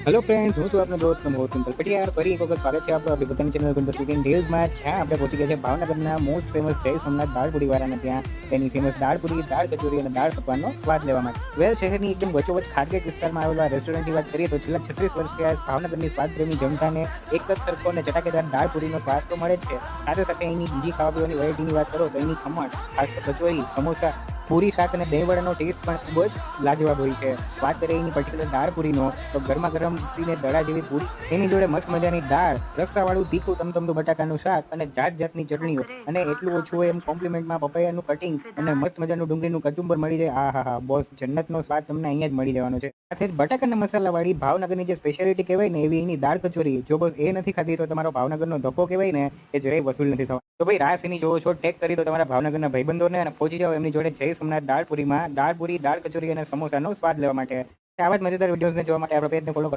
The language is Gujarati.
હેલો ફ્રેન્ડ્સ, હું છું આપનો દોસ્ત મોહન તલપટિયા. ફરી એક વખત સ્વાગત છે આપણું આપણી પોતાની ચેનલ ગુંદર કુકિંગ ડીલ્સમાં. જ્યાં આપણે પહોંચી ગયા છે ભાવનગરના મોસ્ટ ફેમસ જય સોમનાથ દાળપુરી વાળાના ત્યાં તેની ફેમસ દાળપુરી, દાળ કચોરી અને દાળ પકવાનનો સ્વાદ લેવા માટે. શહેરની એકદમ વચ્ચોવચ્ચ ખારગેટ વિસ્તારમાં આવેલા આ રેસ્ટોરન્ટની વાત કરીએ તો છેલ્લા 36 વર્ષથી આ ભાવનગરની સ્વાદપ્રેમી જનતાને એક જ સરખો અને ચટાકેદાર દાળપુરીનો સ્વાદ તો મળે જ છે. સાથે સાથે અહીંની બીજી ખાવા પીવાની વેરાયટીની વાત કરો તો અહીંની ખમણ, ખાસ તો કચોરી, સમોસા, પૂરી, શાક અને દહીંવડાનો ટેસ્ટ પણ ખૂબ જ લાજવાબ હોય છે. વાત કરીએ એની પર્ટિક્યુલર દાળપુરીનો તો ગરમા ગરમ સીને દડા જેવી પૂરી, એની જોડે મસ્ત મજાની દાળ, રસ્સાવાળું તીખું તમતમતું બટાકાનું શાક અને જાત જાતની ચટણીઓ, અને એટલું ઓછું હોય એમ કોમ્પ્લિમેન્ટમાં પપૈયાનું કટિંગ અને મસ્ત મજાનું ડુંગળીનું કચુંબર મળી જાય. આ હા હા બોસ, જન્નતનો સ્વાદ તમને અહીંયા જ મળી જવાનો છે. સાથે જ બટાકાના મસાલાવાળી ભાવનગરની જે સ્પેશિયાલિટી કહેવાય ને એવી એની દાળ કચોરી, જો બોસ એ નથી ખાધી તો તમારો ભાવનગરનો ધક્કો કહેવાય ને એ જરાય વસૂલ નથી થવા. તો ભાઈ રાસ એની જોવો છો, ટેગ કરી દો તમારા ભાવનગરના ભાઈબંધોને અને પહોંચી જાઓ એમની જોડે જય સોમનાથ દાળપુરીમાં દાળપુરી, દાળ કચોરી અને સમોસાનો સ્વાદ લેવા માટે. આવા જ મજેદાર વિડીયોઝને જોવા માટે આપણો પેજને ફોલો કરો.